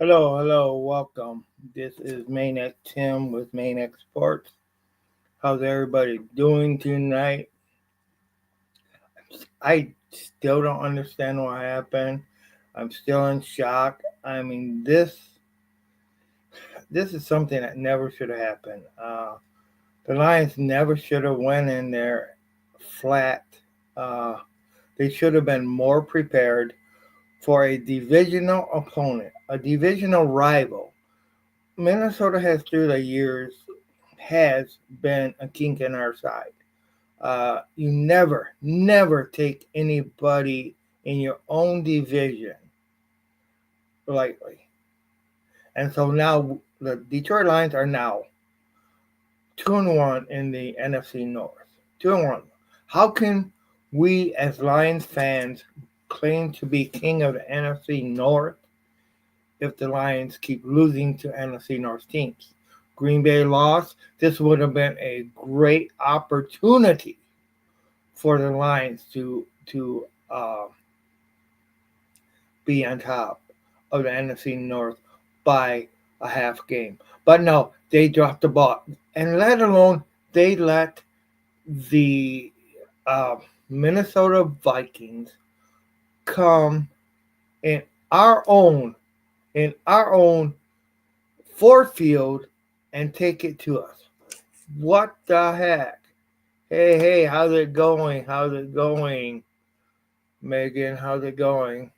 Hello, welcome. This is Maniac Tim with Maniac Sports. How's everybody doing tonight? I still don't understand what happened. I'm still in shock. This is something that never should have happened. The Lions never should have went in there flat. Uh, they should have been more prepared for a divisional opponent, a divisional rival. Minnesota has through the years has been a kink in our side. You never take anybody in your own division lightly. And so now the Detroit Lions are now 2-1 in the NFC North. 2-1. How can we as Lions fans claim to be king of the NFC North if the Lions keep losing to NFC North teams? Green Bay lost. This would have been a great opportunity for the Lions to be on top of the NFC North by a half game. But no, they dropped the ball, and let alone they let the uh, Minnesota Vikings come in our own in our own Ford Field and take it to us. What the heck? Hey, how's it going? How's it going, Megan? How's it going?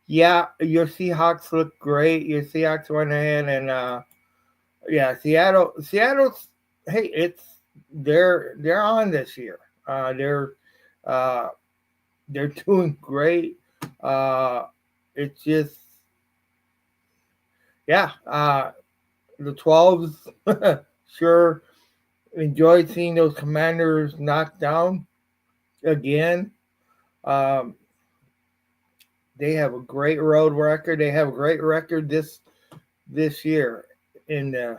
Yeah, your Seahawks look great. Your Seahawks went ahead and yeah, Seattle's hey, they're on this year. Uh they're doing great. Uh it's just yeah, the 12s sure enjoyed seeing those Commanders knocked down again. Um they have a great road record. They have a great record this year in the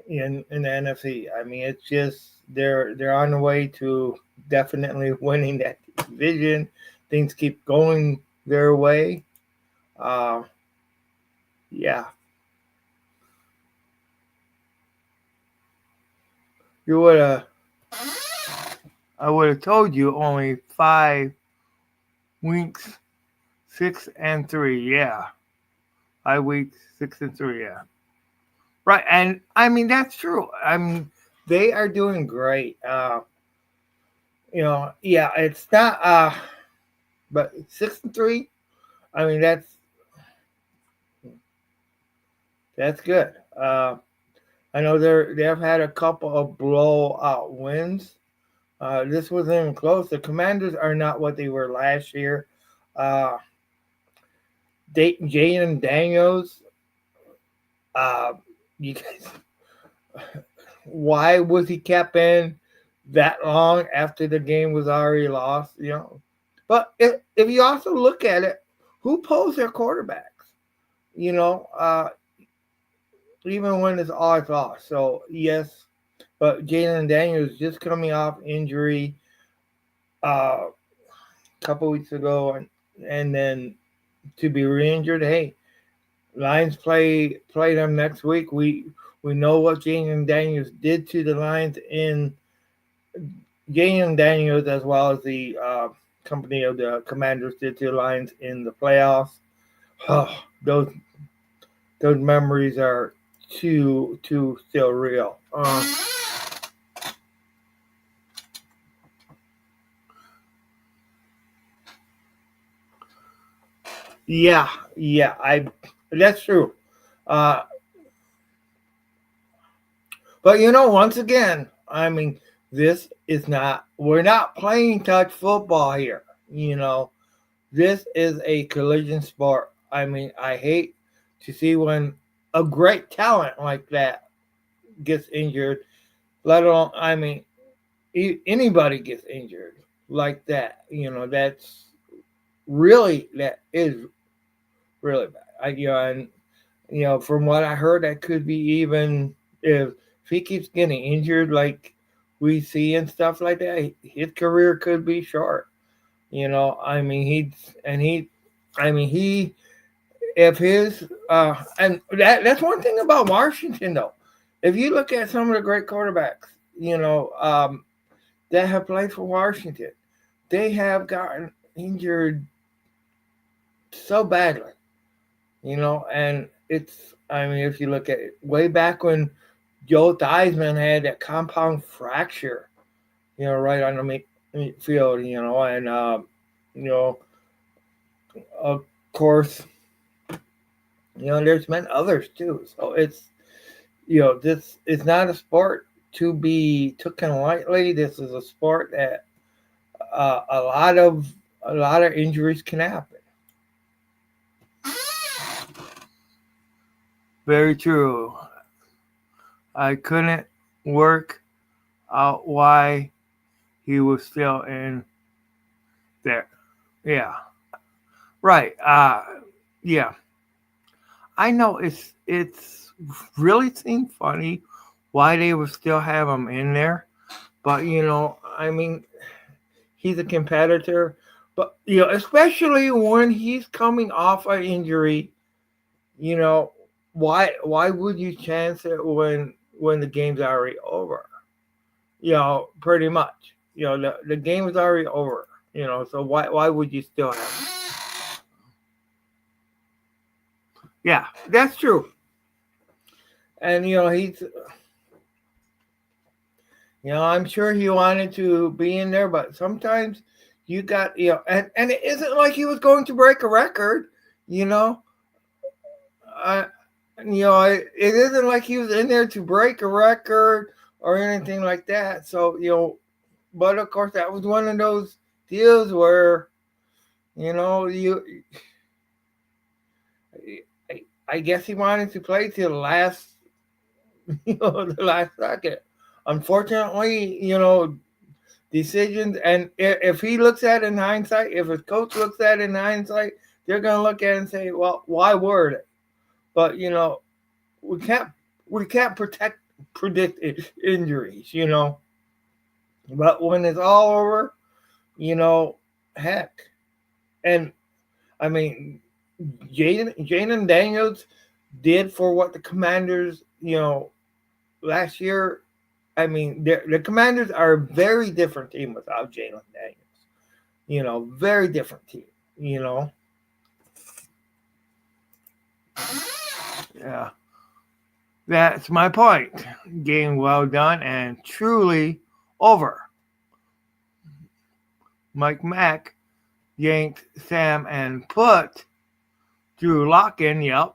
in the NFC. I mean, it's just they're on the way to definitely winning that division. Things keep going their way. Uh, yeah, you would have. I would have told you only 5 weeks, 6-3. Yeah, 5 weeks, 6-3. Yeah, right. And I mean that's true. I mean they are doing great. Yeah, it's not. But 6-3. I mean that's good. I know they've had a couple of blowout wins. This wasn't even close. The Commanders are not what they were last year. Uh, Jaden Daniels, uh, you guys, why was he kept in that long after the game was already lost? But if you also look at it, who pulls their quarterbacks? You know, even when it's odds off. So yes, but Jalen Daniels just coming off injury a couple weeks ago, and then to be re-injured. Hey, Lions play them next week. We know what Jalen Daniels did to the Lions in Jalen Daniels as well as the company of the Commanders did to the Lions in the playoffs. Oh, those memories are too still real. Yeah, yeah, I that's true. Uh, but once again, I mean, this is not. We're not playing touch football here. You know, this is a collision sport. I mean, I hate to see when a great talent like that gets injured. Let alone, I mean, anybody gets injured like that. That is really bad. And from what I heard, that could be even if he keeps getting injured, like we see and stuff like that, his career could be short. I mean, I mean, if his and that's one thing about Washington though. If you look at some of the great quarterbacks, that have played for Washington, they have gotten injured so badly, and it's, I mean, if you look at it, way back when Joe Theismann had that compound fracture, right on the field, and, you know, of course, there's been others too. So it's, this is not a sport to be taken lightly. This is a sport that a lot of injuries can happen. Very true. I couldn't work out why he was still in there. Yeah. Right. Yeah. I know it's really seemed funny why they would still have him in there, but I mean, he's a competitor, but especially when he's coming off an injury, why would you chance it when the game's already over? Pretty much. The game is already over. So why would you still have him? Yeah, that's true. And he's, I'm sure he wanted to be in there, but sometimes you got, and it isn't like he was going to break a record, I, it isn't like he was in there to break a record or anything like that. So, but of course that was one of those deals where, I guess he wanted to play till the last, the last second. Unfortunately, decisions, and if he looks at it in hindsight, if his coach looks at it in hindsight, they're going to look at it and say, well, why were they? But, we can't predict injuries, But when it's all over, heck. And, I mean, Jayden Daniels did for what the Commanders, last year. I mean, the Commanders are a very different team without Jayden Daniels. Very different team, Yeah. That's my point. Game well done and truly over. Mike Mack yanked Sam and put Drew Lock in, yep.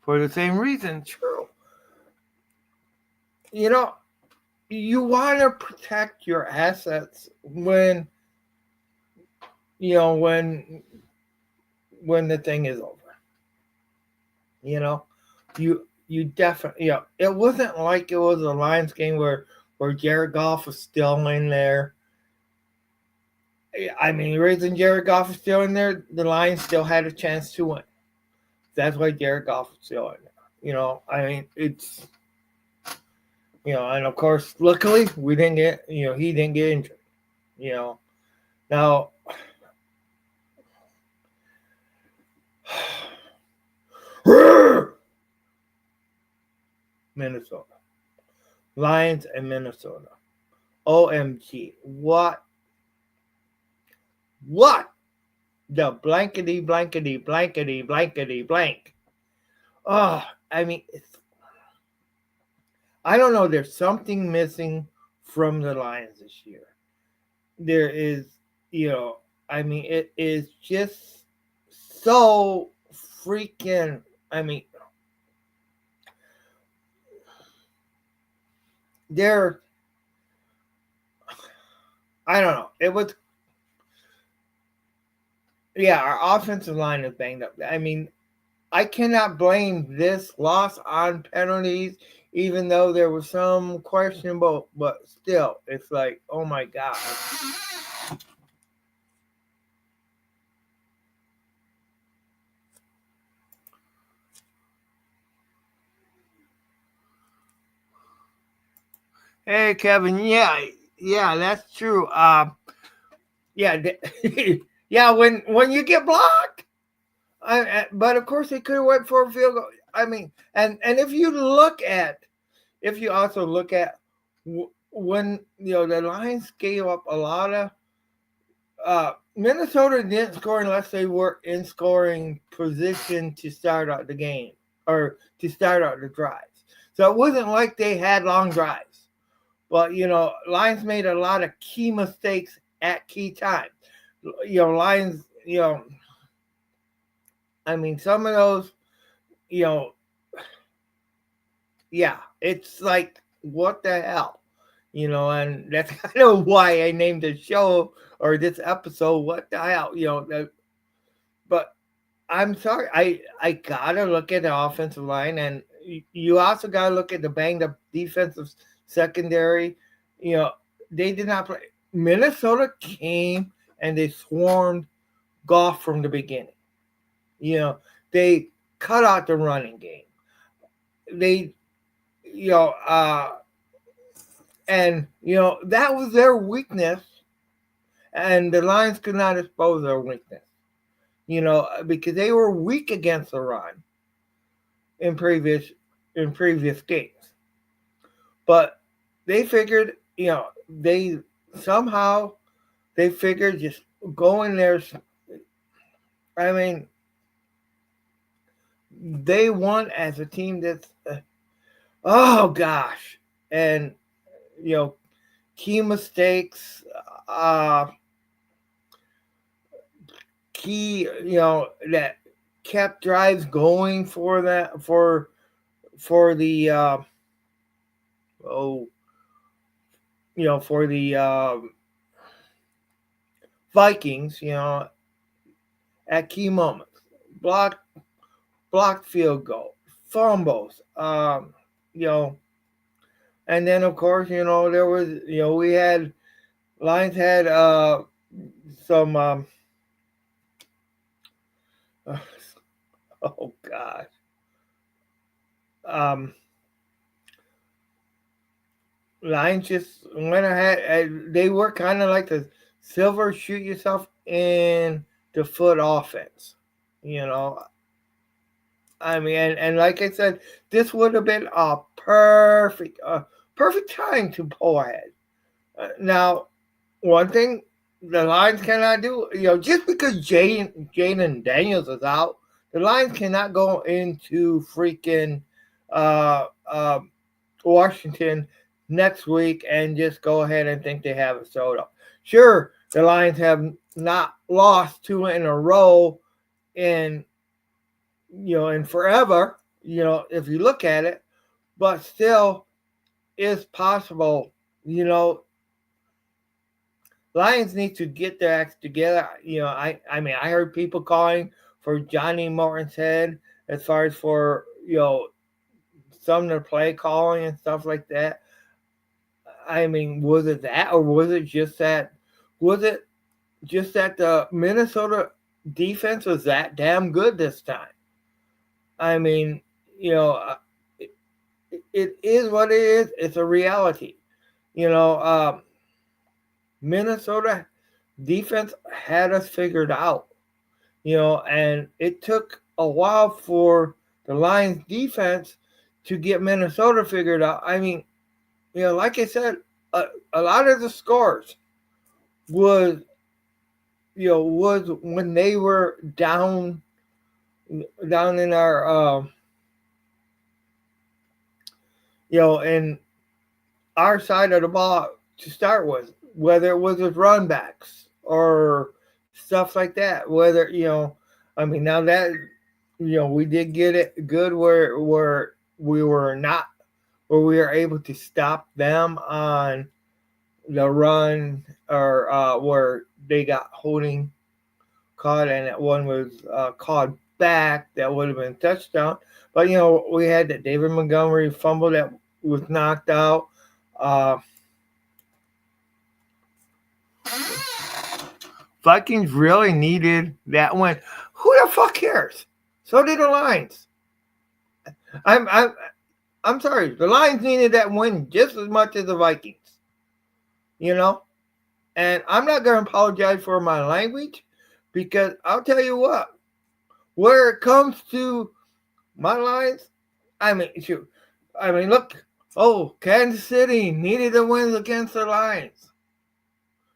For the same reason, true. You want to protect your assets when when the thing is over. You definitely, it wasn't like it was a Lions game where Jared Goff was still in there. I mean, the reason Jared Goff was still in there, the Lions still had a chance to win. That's why Jared Goff was still in there. I mean, it's, and of course, luckily we didn't get, he didn't get injured. Now, Minnesota. Lions and Minnesota. OMG. What the blankety blank. Oh, I mean, I don't know. There's something missing from the Lions this year. There is, I mean, it is just so freaking, I mean, I don't know. It was, yeah, our offensive line is banged up. I mean, I cannot blame this loss on penalties, even though there was some questionable, but still, it's like, oh my God. Hey, Kevin. Yeah, that's true. Yeah, yeah. When you get blocked, but of course they could have went for a field goal. I mean, and if you also look at when the Lions gave up a lot of Minnesota didn't score unless they were in scoring position to start out the game or to start out the drives. So it wasn't like they had long drives. But, Lions made a lot of key mistakes at key times. Lions, I mean, some of those, yeah, it's like, what the hell? And that's kind of why I named the show or this episode, What the Hell? But I'm sorry, I gotta look at the offensive line, and you also gotta look at the banged up defensive secondary. They did not play. Minnesota came and they swarmed Goff from the beginning. They cut out the running game. They, and that was their weakness, and the Lions could not expose their weakness. Because they were weak against the run in previous games. But they figured, they figured just go in there. I mean, they won as a team that's, oh gosh, and key mistakes, that kept drives going for the for the Vikings, at key moments, blocked field goal, fumbles, and then of course, there was, we had Lions had some oh gosh. Lions just went ahead. They were kind of like the silver shoot yourself in the foot offense. I mean, and like I said, this would have been a perfect time to pull ahead. Now, one thing the Lions cannot do, just because Jaden Daniels is out, the Lions cannot go into freaking Washington next week and just go ahead and think they have it sold up. Sure, the Lions have not lost 2 in a row in forever, if you look at it, but still it's possible, Lions need to get their acts together. I mean, I heard people calling for Johnny Morton's head as far as for, some of the play calling and stuff like that. I mean, was it that, or was it just that the Minnesota defense was that damn good this time? I mean, it is what it is. It's a reality. Minnesota defense had us figured out, and it took a while for the Lions defense to get Minnesota figured out. I mean, like I said, a lot of the scores was when they were down in our in our side of the ball to start with, whether it was with run backs or stuff like that. Whether I mean, now that we did get it good where we were able to stop them on the run, or where they got holding caught, and that one was called back. That would have been a touchdown. But we had that David Montgomery fumble that was knocked out. Vikings really needed that win. Who the fuck cares? So did the Lions. I'm sorry. The Lions needed that win just as much as the Vikings. And I'm not going to apologize for my language, because I'll tell you what. where it comes to my Lions, shoot. Look. Oh, Kansas City needed a win against the Lions.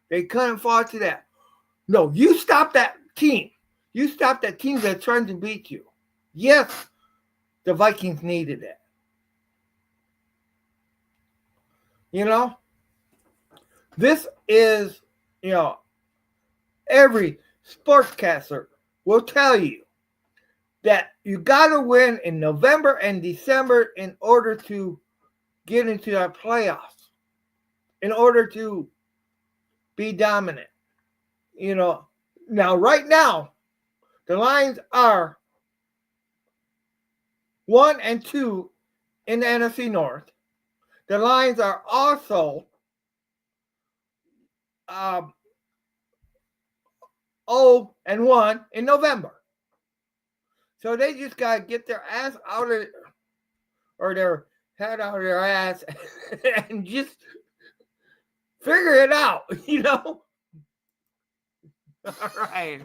They couldn't fall to that. No, you stop that team. You stop that team that's trying to beat you. Yes, the Vikings needed that. This is, every sportscaster will tell you that you got to win in November and December in order to get into that playoffs, in order to be dominant. Now, right now, the Lions are 1-2 in the NFC North. The Lions are also 0-1 in November. So they just got to get their ass out of, or their head out of their ass and just figure it out, All right.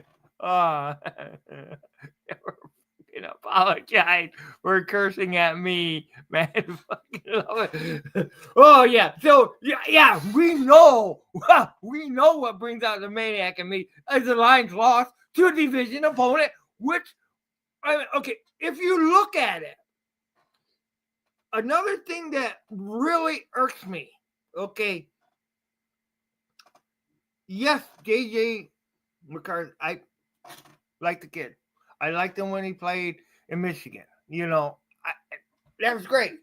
Apologize for cursing at me, man. Fucking love it. Oh yeah. So yeah, we know what brings out the maniac in me as the Lions lost to a division opponent, which okay, if you look at it, another thing that really irks me, okay. Yes, JJ McCarthy, I like the kid. I liked him when he played in Michigan. That was great.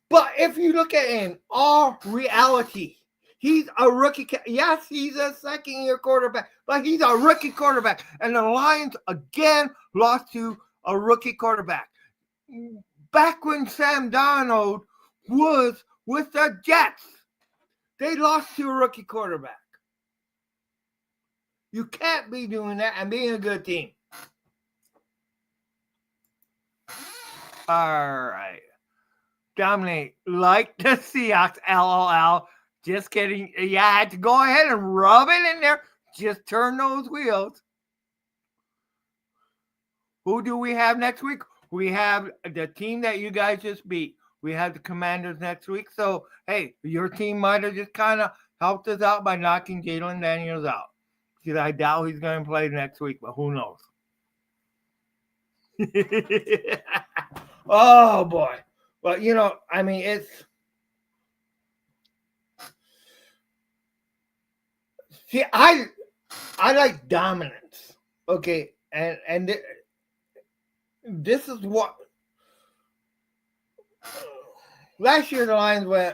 But if you look at it in all reality, he's a rookie. Yes, he's a second-year quarterback, but he's a rookie quarterback. And the Lions, again, lost to a rookie quarterback. Back when Sam Darnold was with the Jets, they lost to a rookie quarterback. You can't be doing that and being a good team. All right. Dominate like the Seahawks, LOL. Just kidding. Yeah, I had to go ahead and rub it in there. Just turn those wheels. Who do we have next week? We have the team that you guys just beat. We have the Commanders next week. So, hey, your team might have just kind of helped us out by knocking Jalen Daniels out. Because I doubt he's going to play next week, but who knows? Oh, boy. Well, it's... See, I like dominance, okay? And this is what... Last year, the Lions was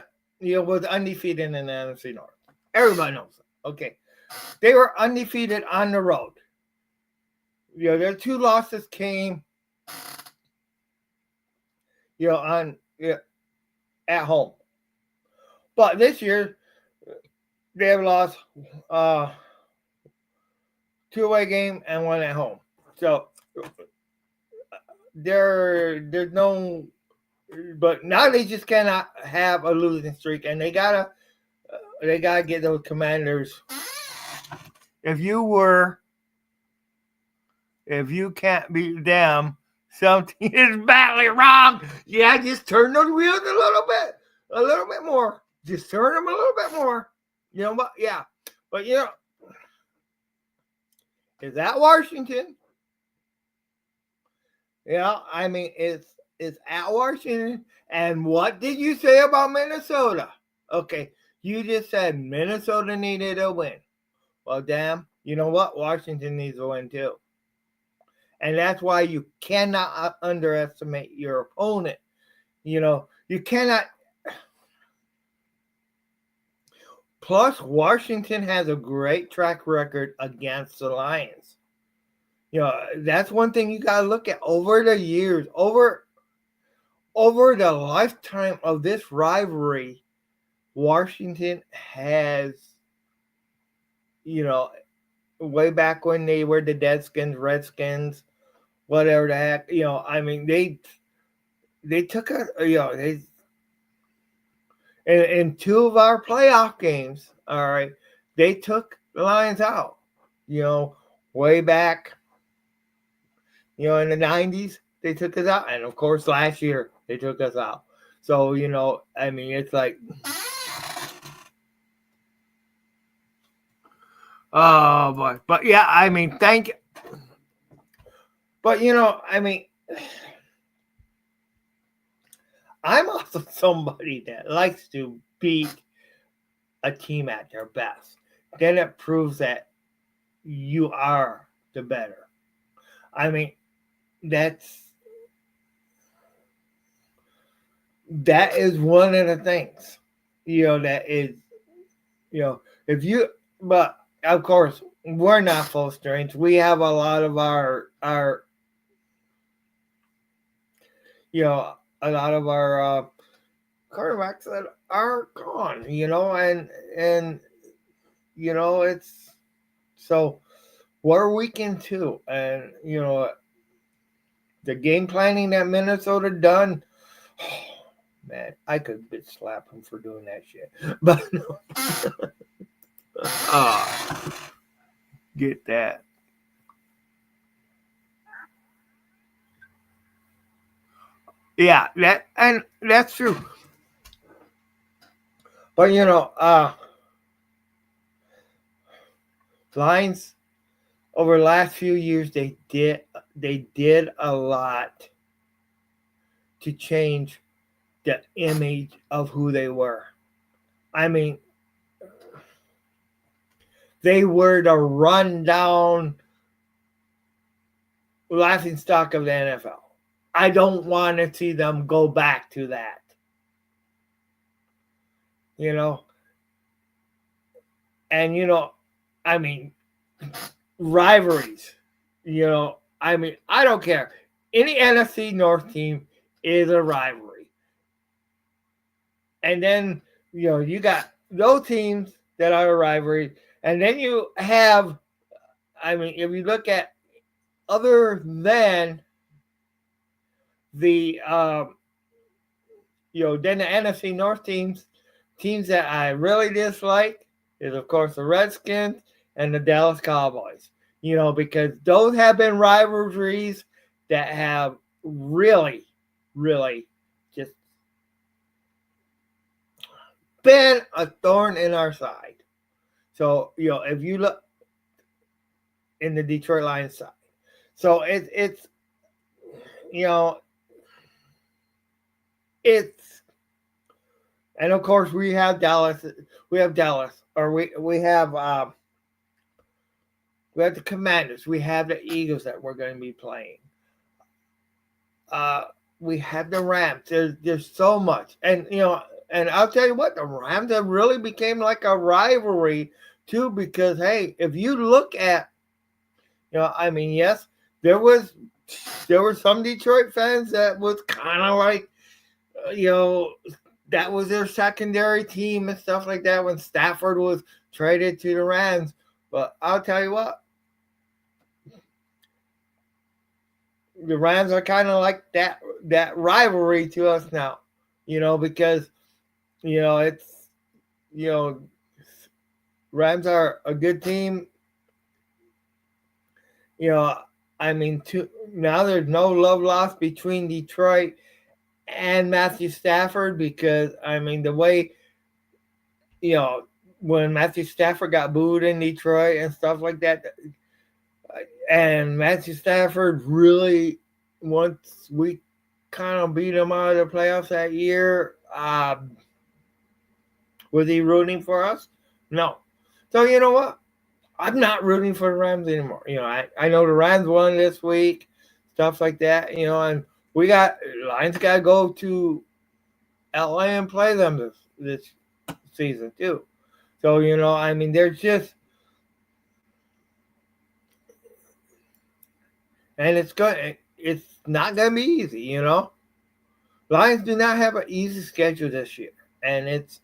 undefeated in the NFC North. Everybody knows it, okay? They were undefeated on the road. Their two losses came, at home. But this year, they have lost 2 away game and 1 at home. So there's no, but now they just cannot have a losing streak, and they gotta get those Commanders. If you can't beat them, something is badly wrong. Yeah, just turn those wheels a little bit more. Just turn them a little bit more. But yeah. But is that Washington? It's at Washington. And what did you say about Minnesota? Okay, you just said Minnesota needed a win. Well, damn, you know what? Washington needs a win too. And that's why you cannot underestimate your opponent. You cannot. Plus, Washington has a great track record against the Lions. That's one thing you got to look at over the years, over the lifetime of this rivalry. Washington has, way back when they were the Deadskins, Redskins, whatever the heck, they took in 2 of our playoff games, all right, they took the Lions out, way back In the 90s, they took us out. And, of course, last year, they took us out. So, I mean, it's like, oh, boy. But, yeah, I mean, thank you. But, I mean, I'm also somebody that likes to beat a team at their best. Then it proves that you are the better. I mean, that is one of the things, that is, if you, but of course, we're not full strength. We have a lot of our, a lot of our quarterbacks that are gone, and it's so we're weekend too, and the game planning that Minnesota done. Man, I could bitch slap him for doing that shit, but get that. Yeah, that's true. But Lions over the last few years they did a lot to change the image of who they were. I mean, they were the rundown laughing stock of the NFL. I don't want to see them go back to that. And I mean, rivalries. I mean, I don't care. Any NFC North team is a rivalry. And then, you got those teams that are a rivalry. And then you have, I mean, if you look at other than the, then the NFC North teams that I really dislike is, of course, the Redskins and the Dallas Cowboys. Because those have been rivalries that have really, really just been a thorn in our side. So, if you look in the Detroit Lions side, so it's it's, and of course we have Dallas, or we have the Commanders, we have the Eagles that we're going to be playing. We have the Rams. There's so much, and and I'll tell you what, the Rams have really became like a rivalry too, because hey, if you look at, I mean, yes, there were some Detroit fans that was kind of like, that was their secondary team and stuff like that when Stafford was traded to the Rams. But I'll tell you what, the Rams are kind of like that rivalry to us now, because it's Rams are a good team. I mean, now there's no love lost between Detroit and Matthew Stafford, because I mean the way, when Matthew Stafford got booed in Detroit and stuff like that, and Matthew Stafford really, once we kind of beat him out of the playoffs that year, was he rooting for us? No. So you know what? I'm not rooting for the Rams anymore. I know the Rams won this week, stuff like that, and Lions got to go to LA and play them this season too. So, I mean, there's just, and it's not going to be easy, Lions do not have an easy schedule this year. And it's,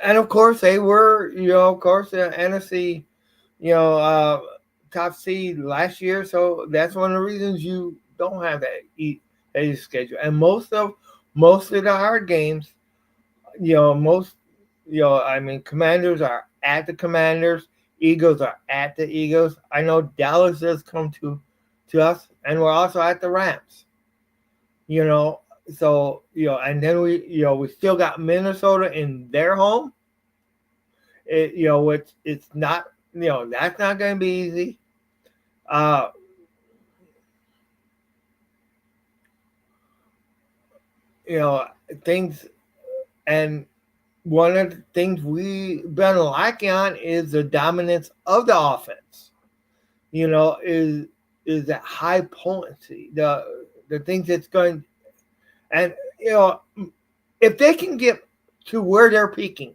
and of course they were, of course, the NFC, top seed last year. So that's one of the reasons you don't have that easy schedule. And most of the hard games, Commanders are at the Commanders. Eagles are at the Eagles. I know Dallas does come to us, and we're also at the Rams. You know, so and then we still got Minnesota in their home. Which it's not that's not going to be easy. Uh, you know things, and one of the things we've been lacking on is the dominance of the offense. Is that high potency, the things that's going, and if they can get to where they're peaking,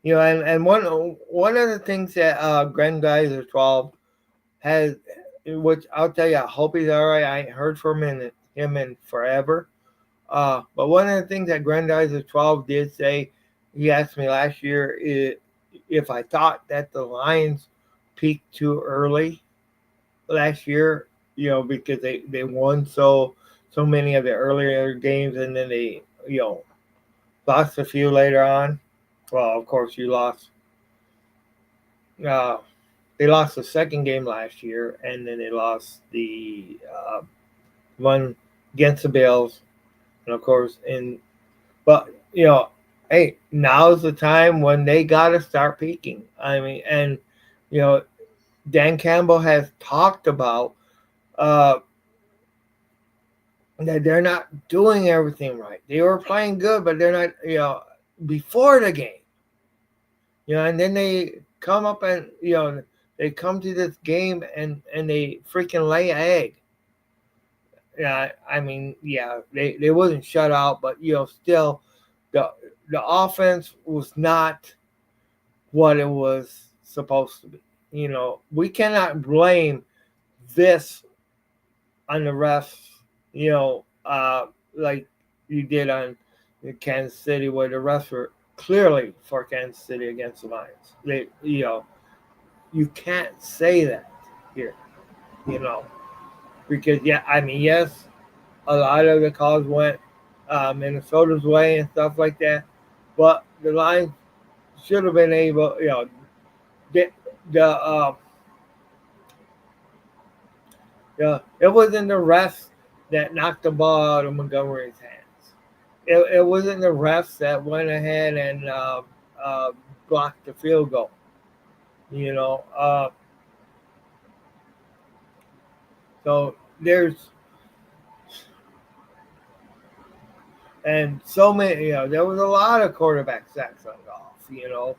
and one of the things that Grandizer 12 has, which I'll tell you, I hope he's all right. I ain't heard from him in forever. But one of the things that Grandizer 12 did say, he asked me last year if I thought that the Lions peaked too early last year, because they won so many of the earlier games, and then they lost a few later on. Well, of course, you lost. They lost the second game last year, and then they lost the one against the Bills, and of course, but hey, now's the time when they got to start peaking. I mean, and Dan Campbell has talked about that they're not doing everything right. They were playing good, but they're not, before the game. And then they come up and, they come to this game and they freaking lay an egg. Yeah, I mean, yeah, they wasn't shut out, but, still the offense was not what it was supposed to be. We cannot blame this on the refs, like you did on Kansas City, where the refs were clearly for Kansas City against the Lions. You can't say that here, because I mean, yes, a lot of the calls went Minnesota's way and stuff like that, but the Lions should have been able, the it wasn't the refs that knocked the ball out of Montgomery's hands. It wasn't the refs that went ahead and blocked the field goal. You know, so there's and so many. There was a lot of quarterback sacks on golf.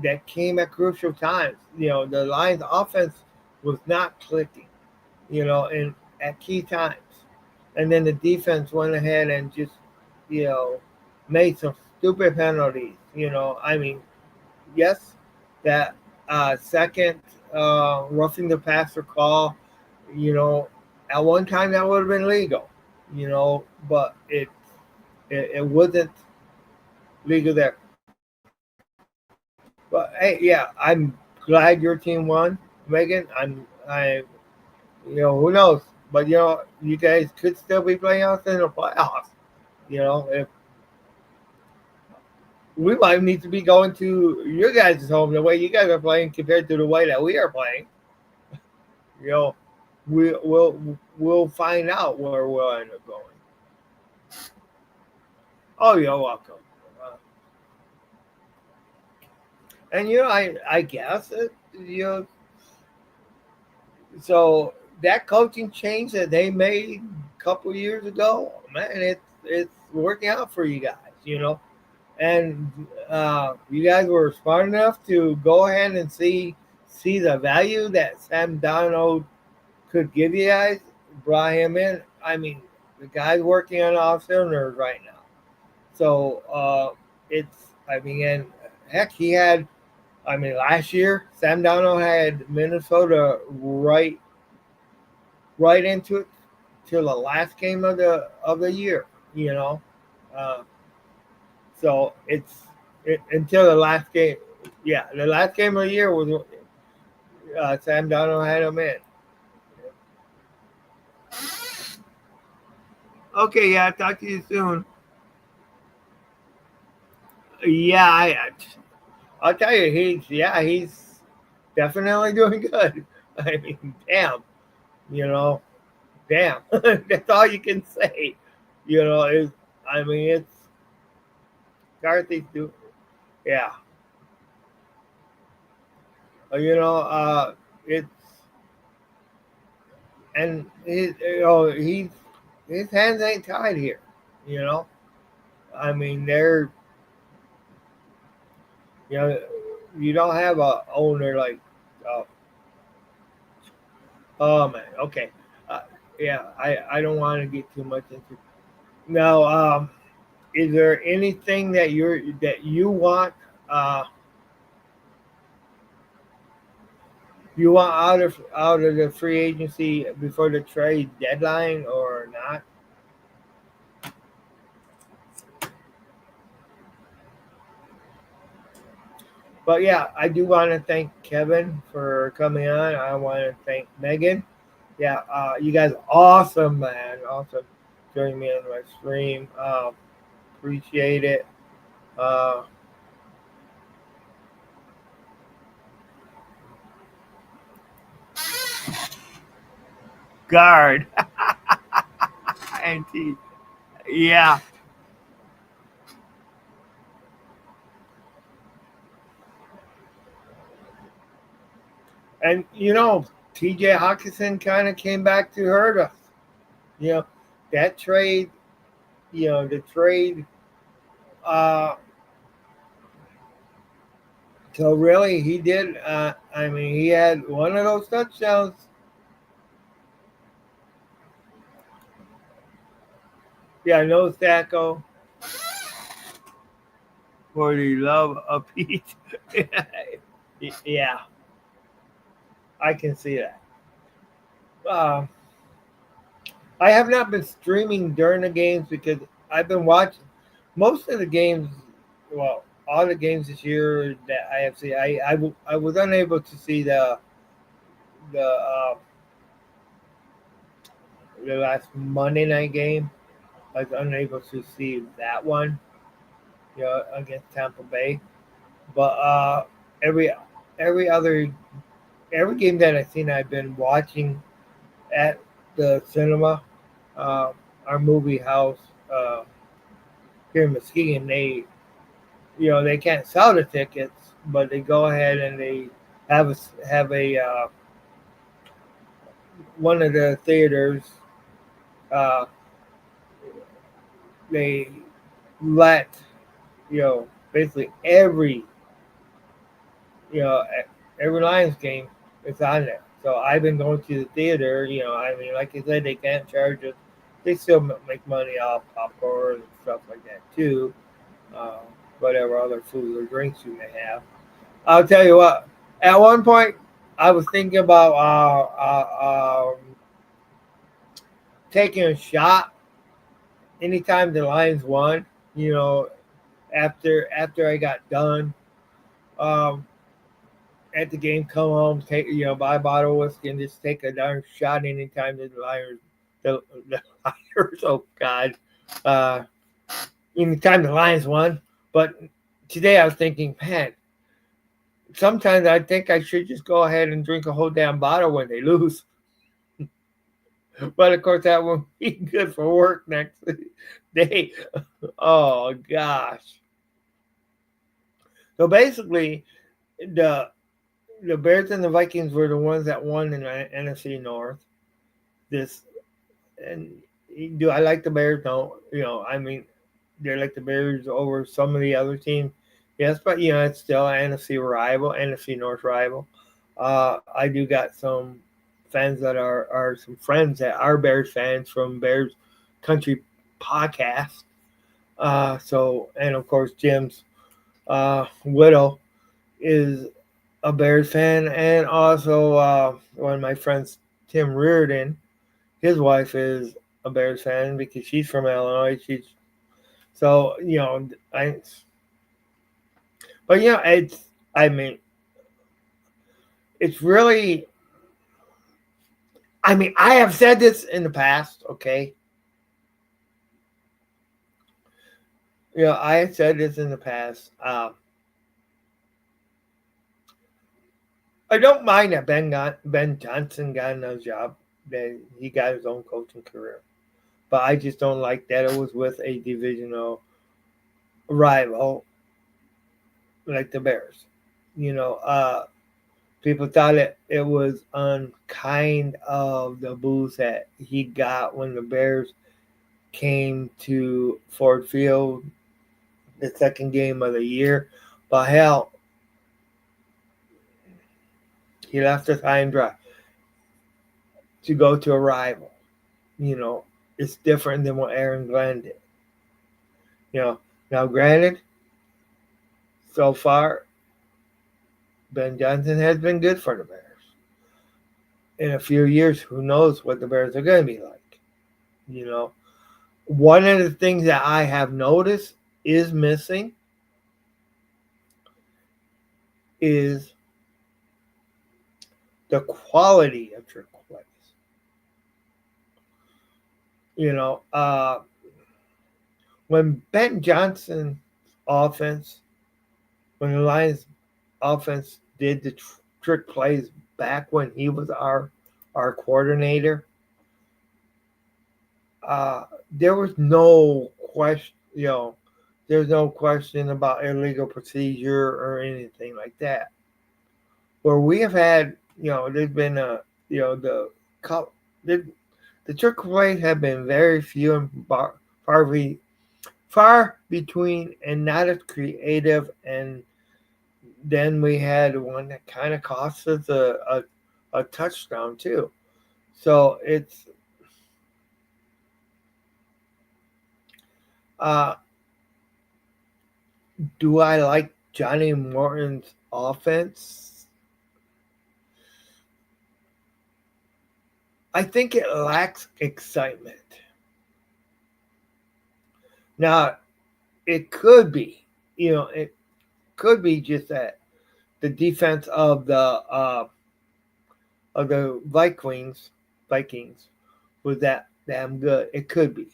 That came at crucial times. The Lions' offense was not clicking. And at key times. And then the defense went ahead and just, made some stupid penalties. I mean, yes, that second roughing the passer call, at one time that would have been legal, but it wasn't legal there. But hey, yeah, I'm glad your team won, Megan. Who knows? But you guys could still be playing us in the playoffs. If we might need to be going to your guys' home the way you guys are playing compared to the way that we are playing. We'll find out where we'll end up going. Oh, you're welcome. And I guess so that coaching change that they made a couple years ago, man, it's working out for you guys, and you guys were smart enough to go ahead and see the value that Sam Darnold could give you guys. Brought him in. I mean, the guy's working on all cylinders right now. So and heck, he had. I mean, last year Sam Darnold had Minnesota right into it till the last game of the year. So until the last game. Yeah, the last game of the year was Sam Darnold had him in. Okay, yeah, talk to you soon. Yeah, I'll tell you, he's definitely doing good. I mean, damn, you know, damn. That's all you can say. You know, is I mean, it's Carthy's do, yeah. You know, it's and his hands ain't tied here. You know, I mean, you know, you don't have a owner like, uh, oh man, okay, uh, yeah, I don't want to get too much into. Now, is there anything that uh you want out of the free agency before the trade deadline or not? But yeah, I do want to thank Kevin for coming on. I want to thank Megan. Yeah, you guys awesome, man. Awesome joining me on my stream. Appreciate it. Uh, guard. and yeah. And TJ Hawkinson kind of came back to hurt us. You know, that trade, the trade. Uh, so really, he did. I mean, he had one of those touchdowns. Yeah, no tackle for the love of Pete. yeah, I can see that. Uh, I have not been streaming during the games because I've been watching most of the games. Well, all the games this year that I have seen, I was unable to see the the last Monday night game. I was unable to see that one, against Tampa Bay. But every every other every game that I've seen, I've been watching at the cinema, uh, our movie house here in Muskegon. They can't sell the tickets, but they go ahead and they have a one of the theaters. Uh, they let basically you know every Lions game is on there. So I've been going to the theater. I mean, like I said, they can't charge us. They still make money off popcorn and stuff like that too. Uh, whatever other food or drinks you may have. I'll tell you what. At one point, I was thinking about taking a shot anytime the Lions won. You know, after I got done um, at the game, come home, take buy a bottle of whiskey and just take a darn shot anytime the Lions, the Lions. Oh God, uh, anytime the Lions won. But today I was thinking, man, sometimes I think I should just go ahead and drink a whole damn bottle when they lose. But of course, that won't be good for work next day. Oh gosh. So basically, the the Bears and the Vikings were the ones that won in the NFC North. This and do I like the Bears? No, I mean, they're like the Bears over some of the other teams. Yes, but it's still an NFC rival, NFC North rival. I do got some fans that are some friends that are Bears fans from Bears Country podcast. And of course Jim's widow is a Bears fan, and also one of my friends, Tim Reardon, his wife is a Bears fan because she's from Illinois. She's so I, but it's I mean it's really I mean I have said this in the past. Okay, I have said this in the past. I don't mind that Ben Johnson got another job, that he got his own coaching career. But I just don't like that it was with a divisional rival like the Bears. You know, people thought it was unkind of the booze that he got when the Bears came to Ford Field the second game of the year. But hell, he left us high and dry to go to a rival. You know, it's different than what Aaron Glenn did. You know, now granted, so far Ben Johnson has been good for the Bears. In a few years, who knows what the Bears are going to be like? You know, one of the things that I have noticed is missing is the quality of trick plays. You know, when Ben Johnson offense, when the Lions offense did the trick plays back when he was our coordinator, there was no question. You know, there's no question about illegal procedure or anything like that. Where we have had, there's been the trick plays have been very few and far between, and not as creative. And then we had one that kind of cost us a touchdown too. So it's uh, do I like Johnny Morton's offense? I think it lacks excitement. Now, it could be, it could be just that the defense of the Vikings was that damn good. It could be,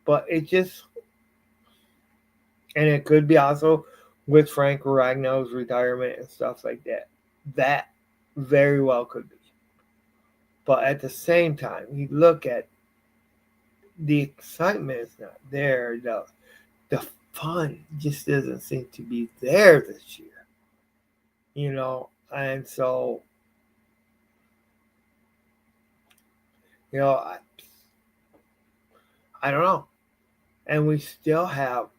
but and it could be also with Frank Ragnow's retirement and stuff like that. That very well could be. But at the same time, you look at the excitement is not there. The fun just doesn't seem to be there this year. And so I don't know. And we still have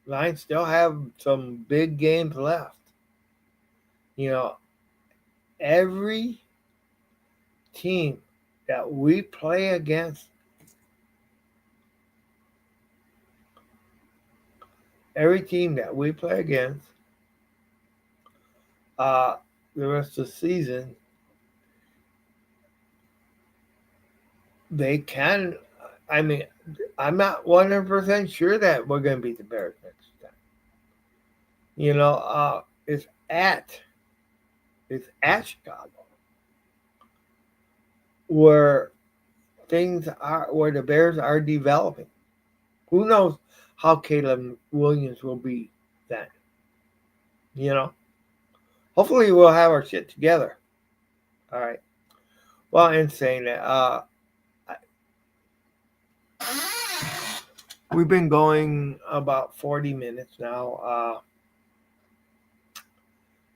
Lions still have some big games left. Every team that we play against, the rest of the season, they can. I mean, I'm not 100% sure that we're going to beat the Bears next time. It's at Chicago, where where the Bears are developing. Who knows how Caleb Williams will be then? Hopefully we'll have our shit together. All right. Well, in saying that, we've been going about 40 minutes now.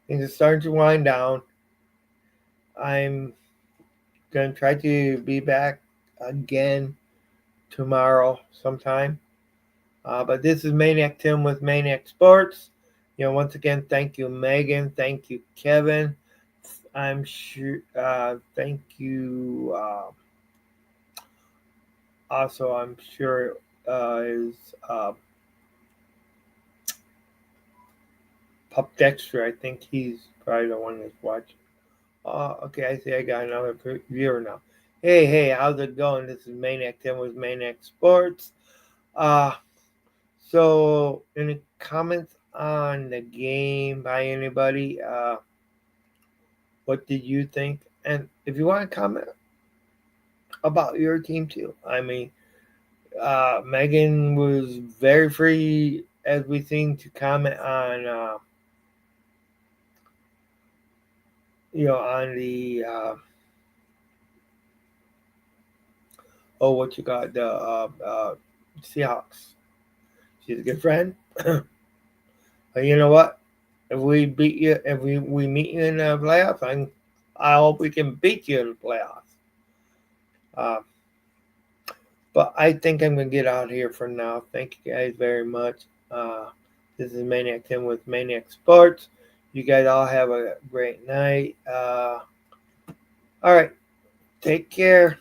Things are starting to wind down. I'm going to try to be back again tomorrow sometime. But this is Maniac Tim with Maniac Sports. Once again, thank you, Megan. Thank you, Kevin. I'm sure. Thank you. Also, I'm sure is Pup Dexter. I think he's probably the one that's watching. Okay, I see I got another viewer now. Hey, how's it going? This is Maniac Tim with Maniac Sports. So any comments on the game by anybody? What did you think? And if you want to comment about your team too, I mean, Megan was very free, as we think, to comment on on the what you got the Seahawks. She's a good friend. But you know what? If we beat you, if we meet you in the playoffs, I hope we can beat you in the playoffs. Uh, but I think I'm gonna get out of here for now. Thank you guys very much. This is Maniac Tim with Maniac Sports. You guys all have a great night. All right, take care.